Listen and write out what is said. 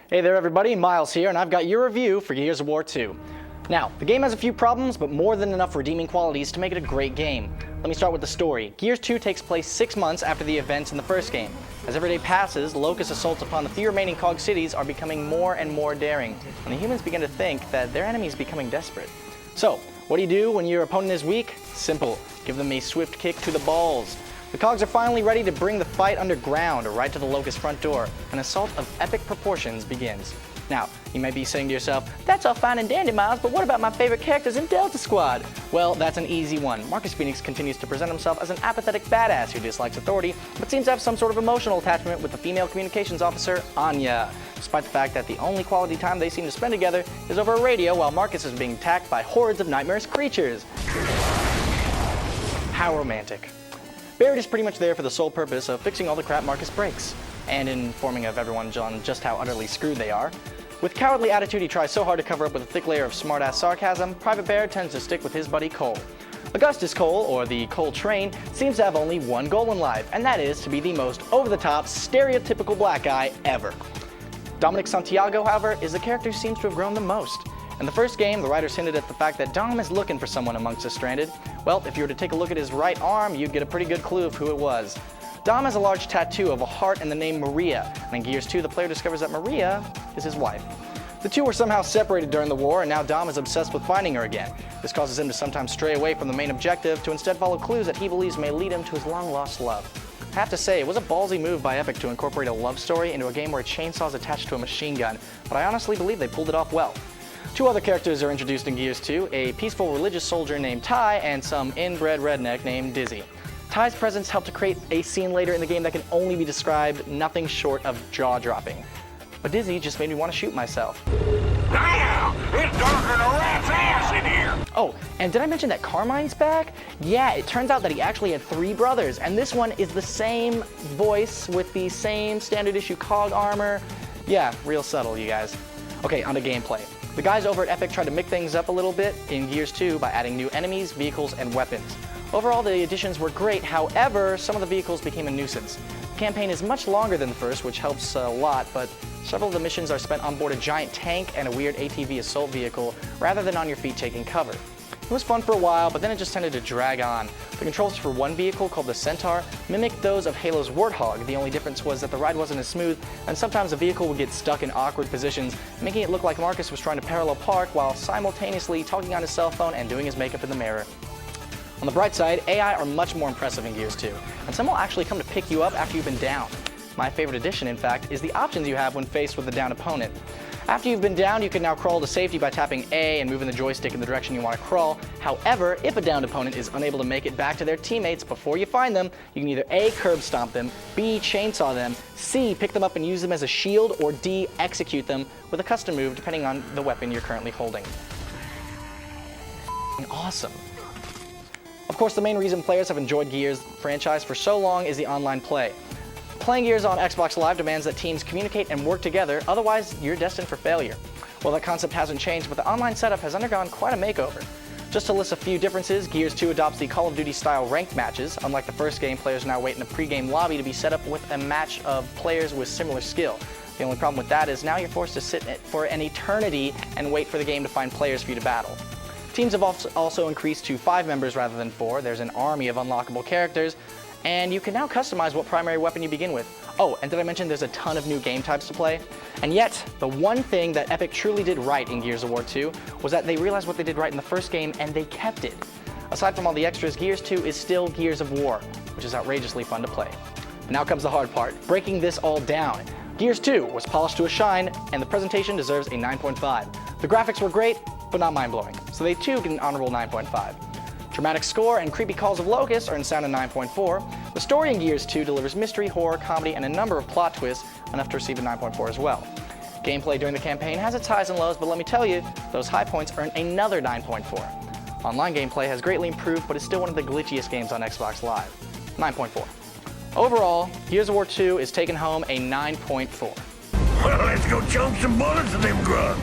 Hey there everybody, Miles here, and I've got your review for Gears of War 2. Now, the game has a few problems, but more than enough redeeming qualities to make it a great game. Let me start with the story. Gears 2 takes place 6 months after the events in the first game. As every day passes, Locust assaults upon the few remaining COG cities are becoming more and more daring, and the humans begin to think that their enemy is becoming desperate. So, what do when your opponent is weak? Simple. Give them a swift kick to the balls. The COGs are finally ready to bring the fight underground, right to the Locust front door. An assault of epic proportions begins. Now, you might be saying to yourself, that's all fine and dandy, Miles, but what about my favorite characters in Delta Squad? Well, that's an easy one. Marcus Phoenix continues to present himself as an apathetic badass who dislikes authority, but seems to have some sort of emotional attachment with the female communications officer, Anya, despite the fact that the only quality time they seem to spend together is over a radio while Marcus is being attacked by hordes of nightmarish creatures. How romantic. Barrett is pretty much there for the sole purpose of fixing all the crap Marcus breaks, and informing of everyone on just how utterly screwed they are. With cowardly attitude, he tries so hard to cover up with a thick layer of smart-ass sarcasm, Private Barrett tends to stick with his buddy Cole. Augustus Cole, or the Cole Train, seems to have only one goal in life, and that is to be the most over-the-top, stereotypical black guy ever. Dominic Santiago, however, is the character who seems to have grown the most. In the first game, the writers hinted at the fact that Dom is looking for someone amongst the stranded. Well, if you were to take a look at his right arm, you'd get a pretty good clue of who it was. Dom has a large tattoo of a heart and the name Maria, and in Gears 2, the player discovers that Maria is his wife. The two were somehow separated during the war, and now Dom is obsessed with finding her again. This causes him to sometimes stray away from the main objective to instead follow clues that he believes may lead him to his long-lost love. I have to say, it was a ballsy move by Epic to incorporate a love story into a game where a chainsaw is attached to a machine gun, but I honestly believe they pulled it off well. Two other characters are introduced in Gears 2, a peaceful religious soldier named Ty and some inbred redneck named Dizzy. Ty's presence helped to create a scene later in the game that can only be described nothing short of jaw-dropping. But Dizzy just made me want to shoot myself. Damn! It's darker than a rat's ass in here! Oh, and did I mention that Carmine's back? Yeah, it turns out that he actually had 3 brothers, and this one is the same voice with the same standard issue COG armor. Yeah, real subtle, you guys. Okay, on to gameplay. The guys over at Epic tried to mix things up a little bit in Gears 2 by adding new enemies, vehicles, and weapons. Overall, the additions were great, however, some of the vehicles became a nuisance. The campaign is much longer than the first, which helps a lot, but several of the missions are spent on board a giant tank and a weird ATV assault vehicle, rather than on your feet taking cover. It was fun for a while, but then it just tended to drag on. The controls for one vehicle, called the Centaur, mimicked those of Halo's Warthog. The only difference was that the ride wasn't as smooth, and sometimes the vehicle would get stuck in awkward positions, making it look like Marcus was trying to parallel park while simultaneously talking on his cell phone and doing his makeup in the mirror. On the bright side, AI are much more impressive in Gears 2, and some will actually come to pick you up after you've been down. My favorite addition, in fact, is the options you have when faced with a downed opponent. After you've been down, you can now crawl to safety by tapping A and moving the joystick in the direction you want to crawl. However, if a downed opponent is unable to make it back to their teammates before you find them, you can either A, curb stomp them, B, chainsaw them, C, pick them up and use them as a shield, or D, execute them with a custom move depending on the weapon you're currently holding. Awesome. Of course, the main reason players have enjoyed Gears franchise for so long is the online play. Playing Gears on Xbox Live demands that teams communicate and work together, otherwise you're destined for failure. Well, that concept hasn't changed, but the online setup has undergone quite a makeover. Just to list a few differences, Gears 2 adopts the Call of Duty style ranked matches. Unlike the first game, players now wait in a pre-game lobby to be set up with a match of players with similar skill. The only problem with that is now you're forced to sit for an eternity and wait for the game to find players for you to battle. Teams have also increased to 5 members rather than 4. There's an army of unlockable characters, and you can now customize what primary weapon you begin with. Oh, and did I mention there's a ton of new game types to play? And yet, the one thing that Epic truly did right in Gears of War 2 was that they realized what they did right in the first game, and they kept it. Aside from all the extras, Gears 2 is still Gears of War, which is outrageously fun to play. And now comes the hard part, breaking this all down. Gears 2 was polished to a shine, and the presentation deserves a 9.5. The graphics were great, but not mind-blowing, so they too get an honorable 9.5. Dramatic score and creepy calls of Locust earn sound a 9.4. The story in Gears 2 delivers mystery, horror, comedy, and a number of plot twists, enough to receive a 9.4 as well. Gameplay during the campaign has its highs and lows, but let me tell you, those high points earn another 9.4. Online gameplay has greatly improved, but is still one of the glitchiest games on Xbox Live. 9.4. Overall, Gears of War 2 is taking home a 9.4. Well, let's go chunk some bullets at them grubs.